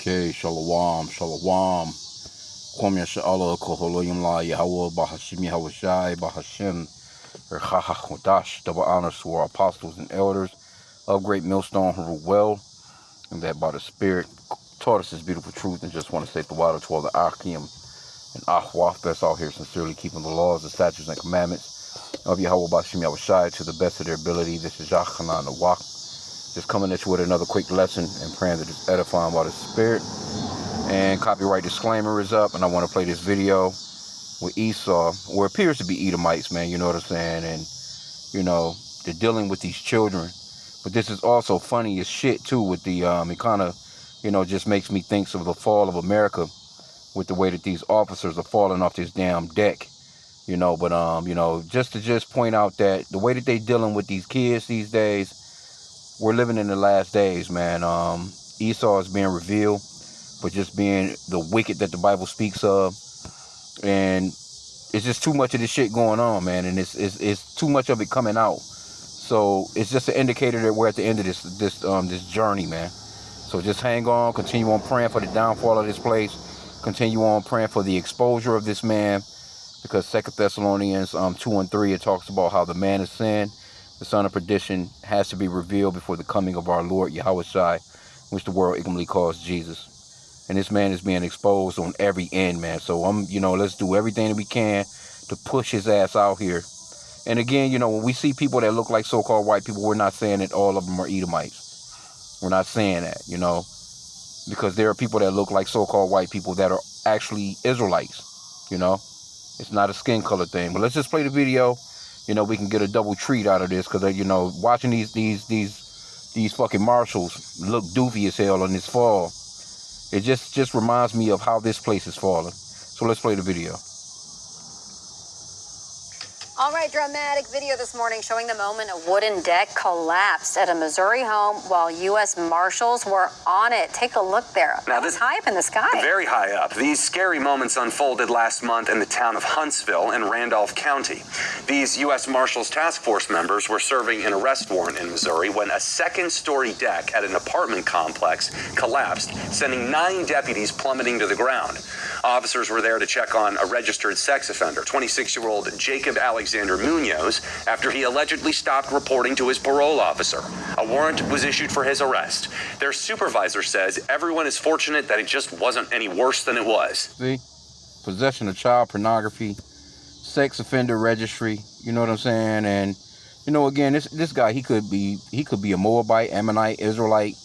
Okay, shalom, shalom. Kwam Yasha'Allah, Koholoyim La Yahweh, Bahashim Yahweh Shai, Bahashim, Erchaha Chodash. Double honors to our apostles and elders of Great Millstone who rule well, and that by the Spirit taught us this beautiful truth. And just want to say the water to all the Akim and Ahwath that's out here sincerely keeping the laws, the statutes, and commandments of Yahweh Bahashim Yahweh Shai to the best of their ability. This is Yachanan the Wak. Just coming at you with another quick lesson and praying that it's edifying by the Spirit. And copyright disclaimer is up, and I want to play this video with Esau, or appears to be Edomites, man, you know what I'm saying? And, you know, they're dealing with these children. But this is also funny as shit, too, with the, it kind of, you know, just makes me think of the fall of America with the way that these officers are falling off this damn deck, you know. But, you know, just to point out that the way that they dealing with these kids these days, we're living in the last days, man. Esau is being revealed, but just being the wicked that the Bible speaks of. And it's just too much of this shit going on, man. And it's too much of it coming out. So it's just an indicator that we're at the end of this journey, man. So just hang on, continue on praying for the downfall of this place. Continue on praying for the exposure of this man. Because 2 Thessalonians 2 and 3, it talks about how the man of sin, the son of perdition, has to be revealed before the coming of our Lord Yahweh Shai, which the world ignorantly calls Jesus. And this man is being exposed on every end, man. So you know, let's do everything that we can to push his ass out here. And again, you know, when we see people that look like so-called white people, we're not saying that all of them are Edomites. We're not saying that, you know, because there are people that look like so-called white people that are actually Israelites, you know. It's not a skin color thing. But let's just play the video. You know, we can get a double treat out of this, because, you know, watching these fucking marshals look doofy as hell on this fall, it just reminds me of how this place is falling. So let's play the video. All right, dramatic video this morning showing the moment a wooden deck collapsed at a Missouri home while U.S. Marshals were on it. Take a look there. Now, this high up in the sky. Very high up. These scary moments unfolded last month in the town of Huntsville in Randolph County. These U.S. Marshals task force members were serving an arrest warrant in Missouri when a second-story deck at an apartment complex collapsed, sending 9 deputies plummeting to the ground. Officers were there to check on a registered sex offender, 26-year-old Jacob Alexander Munoz, after he allegedly stopped reporting to his parole officer. A warrant was issued for his arrest. Their supervisor says everyone is fortunate that it just wasn't any worse than it was. See? Possession of child pornography, sex offender registry, you know what I'm saying? And, you know, again, this guy, he could be a Moabite, Ammonite, Israelite.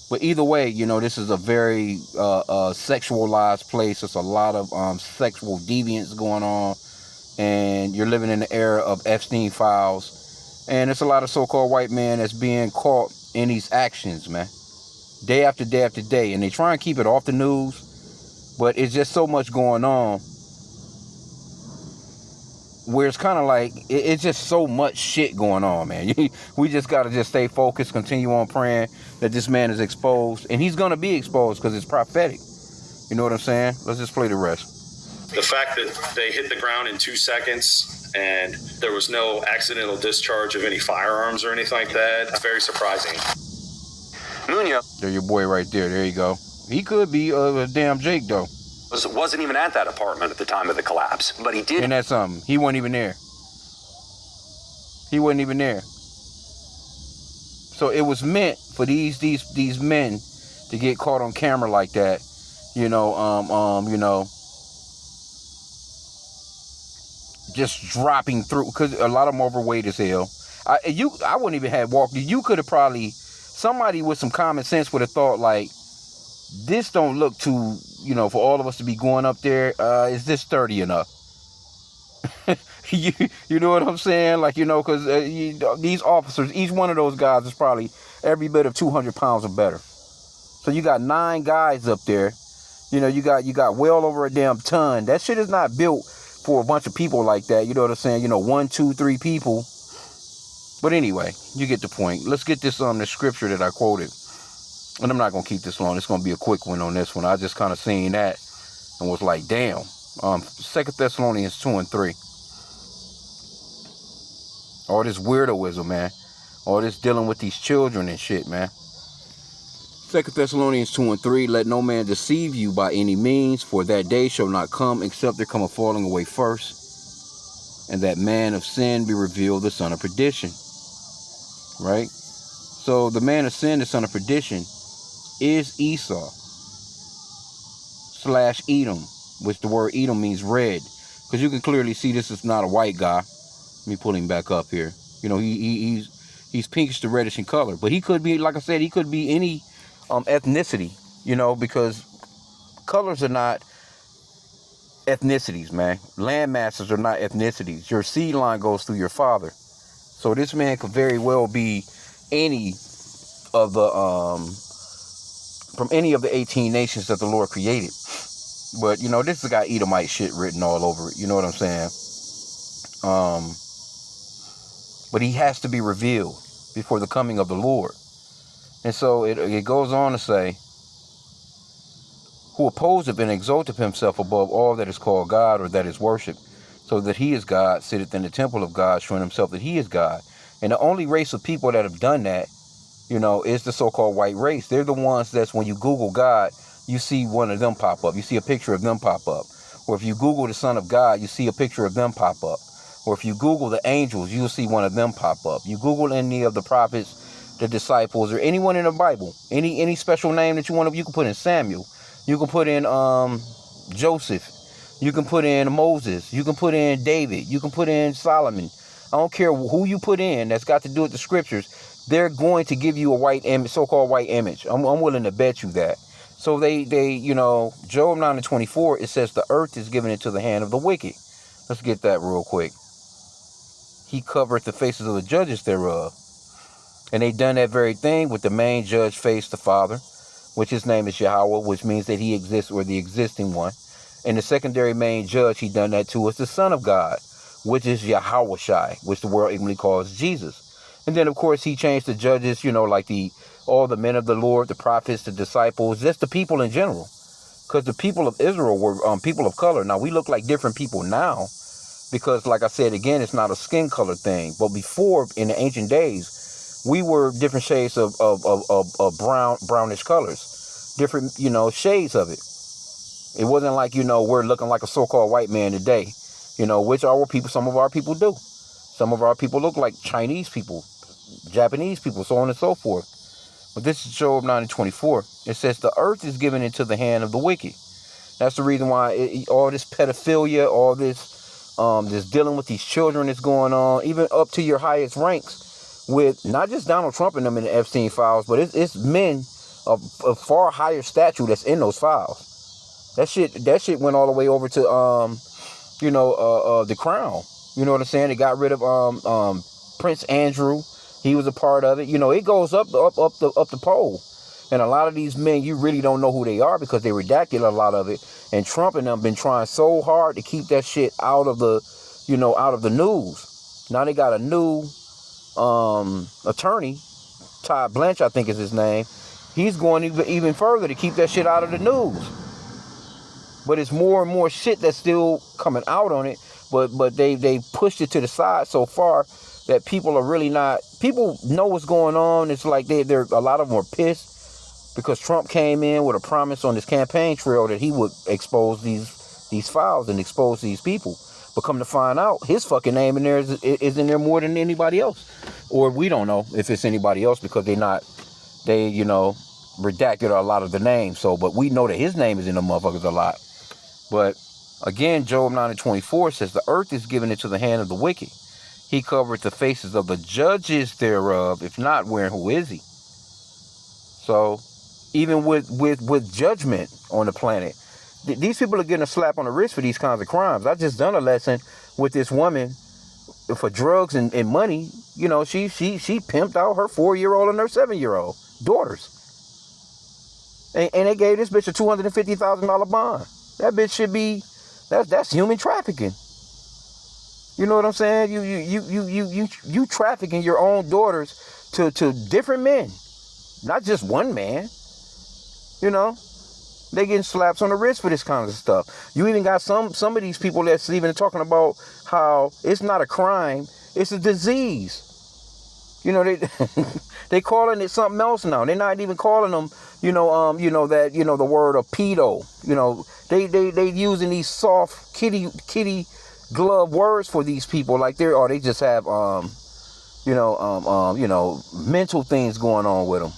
But either way, you know, this is a very sexualized place. There's a lot of sexual deviance going on. And you're living in the era of Epstein files. And there's a lot of so-called white men that's being caught in these actions, man. Day after day after day. And they try and keep it off the news. But it's just so much going on, where it's kind of like, it's just so much shit going on, man. We just got to just stay focused, continue on praying that this man is exposed. And he's going to be exposed because it's prophetic. You know what I'm saying? Let's just play the rest. The fact that they hit the ground in 2 seconds and there was no accidental discharge of any firearms or anything like that, it's very surprising. Munoz. There's your boy right there. There you go. He could be a damn Jake, though. Wasn't even at that apartment at the time of the collapse, but he did. And that's something. He wasn't even there. He wasn't even there. So it was meant for these men to get caught on camera like that. You know, you know, just dropping through, because a lot of them overweight as hell. I wouldn't even have walked. You could have probably, somebody with some common sense would have thought, like, this don't look too, you know, for all of us to be going up there. Is this 30 enough? you know what I'm saying? Like, you know, because these officers, each one of those guys is probably every bit of 200 pounds or better. So you got 9 guys up there. You know, you got well over a damn ton. That shit is not built for a bunch of people like that. You know what I'm saying? You know, 1, 2, 3 people. But anyway, you get the point. Let's get this the scripture that I quoted. And I'm not going to keep this long. It's going to be a quick one on this one. I just kind of seen that and was like, damn. 2 Thessalonians 2 and 3. All this weirdoism, man. All this dealing with these children and shit, man. 2 Thessalonians 2:3, let no man deceive you by any means, for that day shall not come, except there come a falling away first, and that man of sin be revealed, the son of perdition. Right? So the man of sin, the son of perdition, is Esau / Edom, which the word Edom means red. Because you can clearly see this is not a white guy. Let me pull him back up here. You know, he's pinkish to reddish in color. But he could be, like I said, he could be any ethnicity, you know, because colors are not ethnicities, man. Land masses are not ethnicities. Your seed line goes through your father. So this man could very well be any of the from any of the 18 nations that the Lord created. But you know, this has got Edomite shit written all over it. You know what I'm saying? But he has to be revealed before the coming of the Lord. And so it goes on to say, who opposeth and exalteth himself above all that is called God or that is worshipped, so that he is God, sitteth in the temple of God, showing himself that he is God. And the only race of people that have done that, you know, is the so-called white race. They're the ones that's, when you Google God, you see one of them pop up. You see a picture of them pop up. Or if you Google the Son of God, you see a picture of them pop up. Or if you Google the angels, you'll see one of them pop up. You Google any of the prophets, the disciples, or anyone in the Bible, any special name that you want to, you can put in Samuel. You can put in Joseph. You can put in Moses. You can put in David. You can put in Solomon. I don't care who you put in that's got to do with the scriptures. They're going to give you a white image, so-called white image. I'm willing to bet you that. So they you know, Job 9:24, it says the earth is given into the hand of the wicked. Let's get that real quick. He covereth the faces of the judges thereof. And they done that very thing with the main judge face, the Father, which his name is Yahweh, which means that he exists, or the existing one. And the secondary main judge he done that to is the Son of God, which is Yahawashi, which the world ignorantly calls Jesus. And then, of course, he changed the judges, you know, like all the men of the Lord, the prophets, the disciples, just the people in general. Because the people of Israel were people of color. Now, we look like different people now because, like I said, again, it's not a skin color thing. But before, in the ancient days, we were different shades of brownish colors. Different, you know, shades of it. It wasn't like, you know, we're looking like a so-called white man today, you know, which our people, some of our people do. Some of our people look like Chinese people, Japanese people, so on and so forth. But this is Job 9:24. It says, the earth is given into the hand of the wicked. That's the reason why all this pedophilia, all this dealing with these children is going on, even up to your highest ranks with not just Donald Trump and them in the Epstein files, but it's men of far higher stature that's in those files. That shit went all the way over to the Crown. You know what I'm saying? They got rid of Prince Andrew. He was a part of it. You know, it goes up the pole. And a lot of these men, you really don't know who they are because they redacted a lot of it. And Trump and them been trying so hard to keep that shit out of the, you know, out of the news. Now they got a new attorney, Todd Blanche, I think is his name. He's going even further to keep that shit out of the news. But it's more and more shit that's still coming out on it. But they pushed it to the side so far that people are really not. People know what's going on. It's like they're a lot of them are pissed because Trump came in with a promise on his campaign trail that he would expose these files and expose these people. But come to find out, his fucking name in there is in there more than anybody else. Or we don't know if it's anybody else because they redacted a lot of the names. So, but we know that his name is in the motherfuckers a lot. But again, Job 9:24 says, the earth is given into the hand of the wicked. He covered the faces of the judges thereof. If not, where, who is he? So, even with judgment on the planet, these people are getting a slap on the wrist for these kinds of crimes. I just done a lesson with this woman for drugs and money. You know, she pimped out her 4-year-old and her 7-year-old daughters. And they gave this bitch a $250,000 bond. That bitch should be, that's human trafficking. You know what I'm saying? You trafficking your own daughters to different men, not just one man. You know, they getting slaps on the wrist for this kind of stuff. You even got some of these people that's even talking about how it's not a crime, it's a disease. You know, they calling it something else now. They're not even calling them, the word of pedo. They using these soft kitty glove words for these people, like they just have mental things going on with them.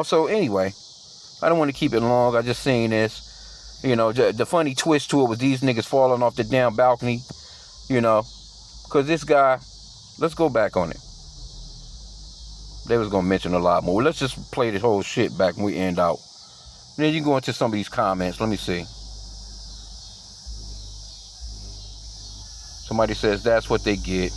So anyway, I don't want to keep it long. I just seen this. The funny twist to it was these niggas falling off the damn balcony. Because this guy, let's go back on it. They was gonna mention a lot more. Let's just play this whole shit back when we end out. And then you go into some of these comments. Let me see. Somebody says that's what they get.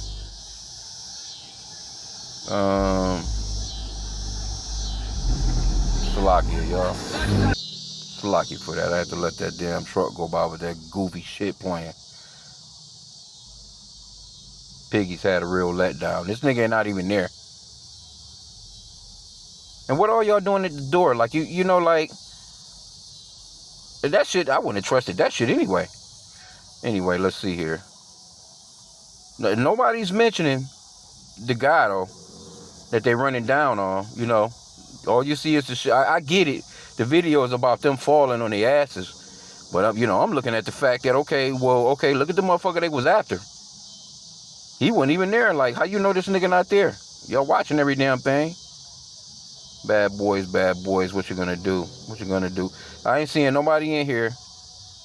Salakia, y'all. Salakia for that. I had to let that damn truck go by with that goofy shit playing. Piggy's had a real letdown. This nigga ain't not even there. And what are y'all doing at the door? Like, like, that shit, I wouldn't have trusted that shit anyway. Anyway, let's see here. Nobody's mentioning the guy, though, that they running down on, All you see is the shit. I get it. The video is about them falling on their asses. But, I'm looking at the fact that, look at the motherfucker they was after. He wasn't even there. Like, how you know this nigga not there? Y'all watching every damn thing. Bad boys, what you gonna do? What you gonna do? I ain't seeing nobody in here.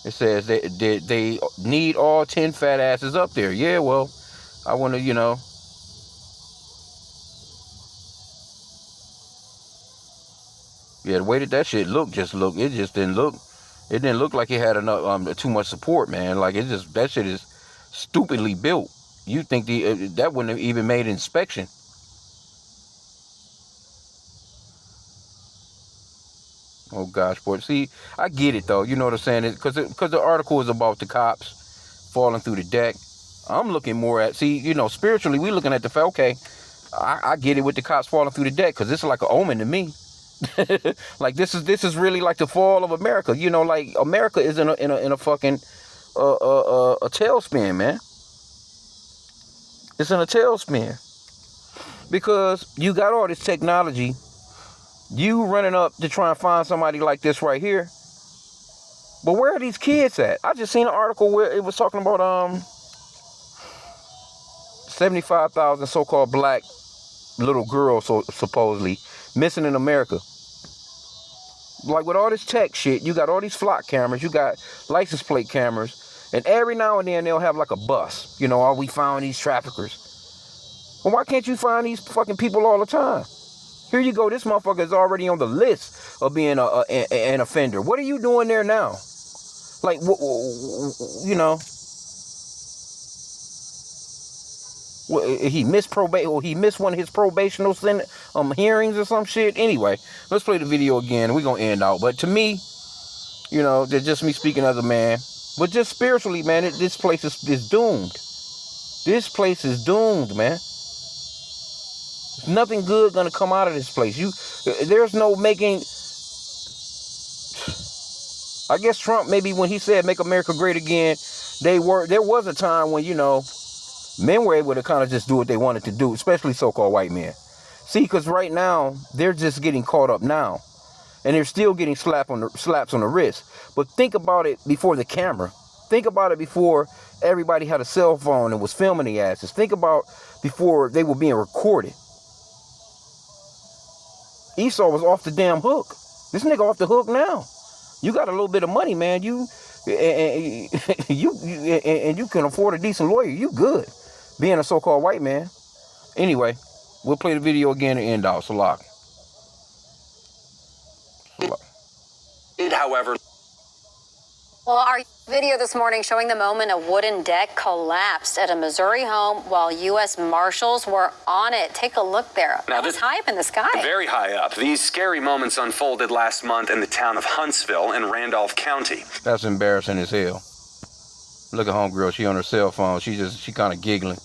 It says they need all 10 fat asses up there. Yeah, well, I wanna, Yeah, the way that shit looked, it just didn't look. It didn't look like it had enough, too much support, man. Like, that shit is stupidly built. You think that wouldn't have even made inspection. Oh gosh, boy. See, I get it though. You know what I'm saying? Because the article is about the cops falling through the deck. I'm looking more at, spiritually, we looking at the fact. Okay, I get it with the cops falling through the deck because this is like an omen to me. Like this is really like the fall of America. Like America is in a fucking a tailspin, man. It's in a tailspin because you got all this technology. You running up to try and find somebody like this right here. But where are these kids at? I just seen an article where it was talking about 75,000 so-called black little girls supposedly missing in America. Like with all this tech shit, you got all these flock cameras, you got license plate cameras, and every now and then they'll have like a bus. We found these traffickers. Well, why can't you find these fucking people all the time? Here you go. This motherfucker is already on the list of being an offender. What are you doing there now? Like, he missed probation, or he missed one of his probational hearings or some shit. Anyway, let's play the video again. We're gonna end out. But to me, that's just me speaking as a man. But just spiritually, man, this place is doomed. This place is doomed, man. There's nothing good gonna come out of this place. There's no making. I guess Trump, maybe when he said "Make America Great Again," there was a time when men were able to kind of just do what they wanted to do, especially so-called white men. See, because right now they're just getting caught up now, and they're still getting slaps on the wrist. But think about it before the camera. Think about it before everybody had a cell phone and was filming the asses. Think about before they were being recorded. Esau was off the damn hook. This nigga off the hook now. You got a little bit of money, man. You can afford a decent lawyer. You good. Being a so-called white man. Anyway, we'll play the video again and end out. Salak. However. Well, our video this morning showing the moment a wooden deck collapsed at a Missouri home while U.S. Marshals were on it. Take a look there. Now, this high up in the sky. Very high up. These scary moments unfolded last month in the town of Huntsville in Randolph County. That's embarrassing as hell. Look at homegirl. She on her cell phone. She kind of giggling.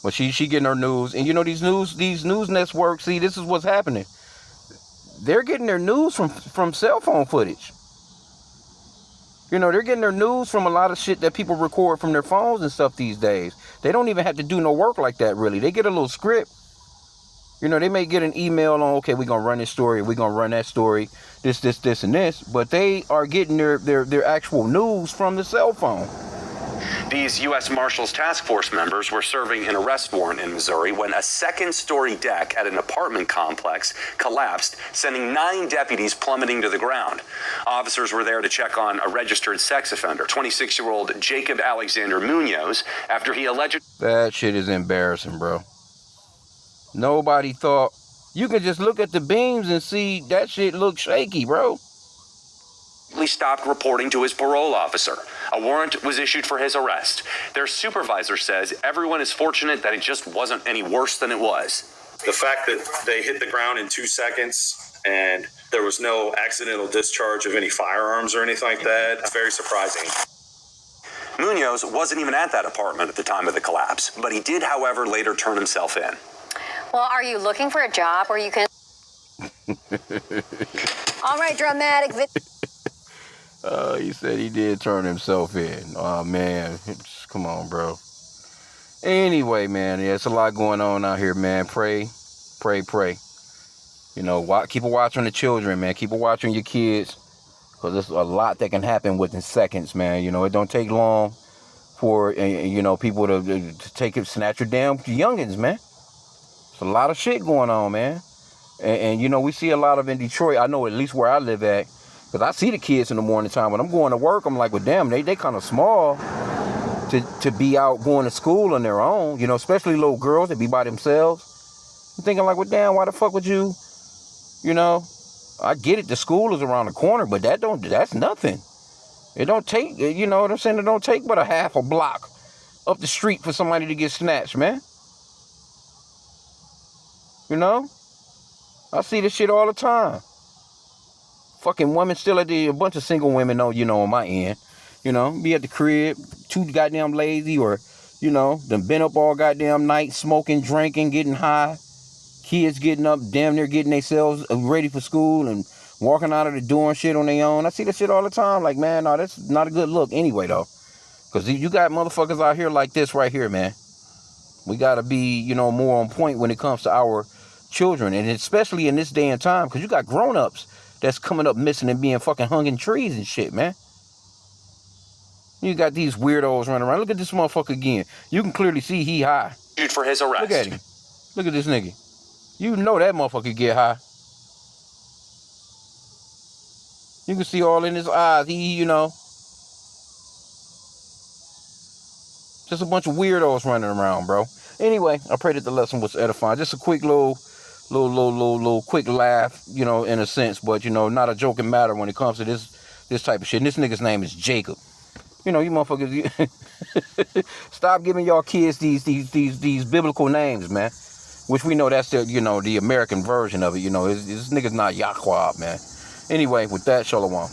But she getting her news. And these news networks, see, this is what's happening. They're getting their news from cell phone footage. They're getting their news from a lot of shit that people record from their phones and stuff these days. They don't even have to do no work like that, really. They get a little script. You know, they may get an email on, okay, we're going to run this story, we're going to run that story, this, and this, but they are getting their actual news from the cell phone. These U.S. Marshals Task Force members were serving an arrest warrant in Missouri when a second-story deck at an apartment complex collapsed, sending 9 deputies plummeting to the ground. Officers were there to check on a registered sex offender, 26-year-old Jacob Alexander Munoz, after he allegedly... That shit is embarrassing, bro. Nobody thought... You can just look at the beams and see that shit look shaky, bro. He stopped reporting to his parole officer. A warrant was issued for his arrest. Their supervisor says everyone is fortunate that it just wasn't any worse than it was. The fact that they hit the ground in 2 seconds and there was no accidental discharge of any firearms or anything like that, it's very surprising. Munoz wasn't even at that apartment at the time of the collapse, but he did, however, later turn himself in. Well, are you looking for a job where you can... All right, dramatic He said he did turn himself in. Oh, man. Come on, bro. Anyway, man, yeah, it's a lot going on out here, man. Pray. You know, keep a watch on the children, man. Keep a watch on your kids, because there's a lot that can happen within seconds, man. You know, it don't take long for, you know, people to take it, snatch your damn youngins, man. There's a lot of shit going on, man. And, you know, we see a lot of in Detroit. I know at least where I live at, because I see the kids in the morning time. When I'm going to work, I'm like, well, damn, they kind of small to be out going to school on their own, you know, especially little girls that be by themselves. I'm thinking like, well, damn, why the fuck would you, you know, I get it, the school is around the corner, but that's nothing. It don't take, you know what I'm saying? It don't take but a half a block up the street for somebody to get snatched, man. You know? I see this shit all the time. Fucking women still a bunch of single women, you know, on my end. You know, be at the crib, too goddamn lazy, or, you know, done been up all goddamn night, smoking, drinking, getting high. Kids getting up, damn near getting themselves ready for school and walking out of the door and shit on their own. I see that shit all the time. Like, man, no, that's not a good look anyway, though. Because you got motherfuckers out here like this right here, man. We got to be, you know, more on point when it comes to our children. And especially in this day and time, because you got grown-ups that's coming up missing and being fucking hung in trees and shit, man. You got these weirdos running around. Look at this motherfucker again. You can clearly see he high. For his arrest. Look at him. Look at this nigga. You know that motherfucker get high. You can see all in his eyes. He, you know. Just a bunch of weirdos running around, bro. Anyway, I pray that the lesson was edifying. Just a quick little quick laugh, you know, in a sense. But, you know, not a joking matter when it comes to this type of shit. And this nigga's name is Jacob. You know, you motherfuckers, stop giving y'all kids these biblical names, man. Which we know that's the, you know, the American version of it. You know, this nigga's not Yahweh, man. Anyway, with that, shalom.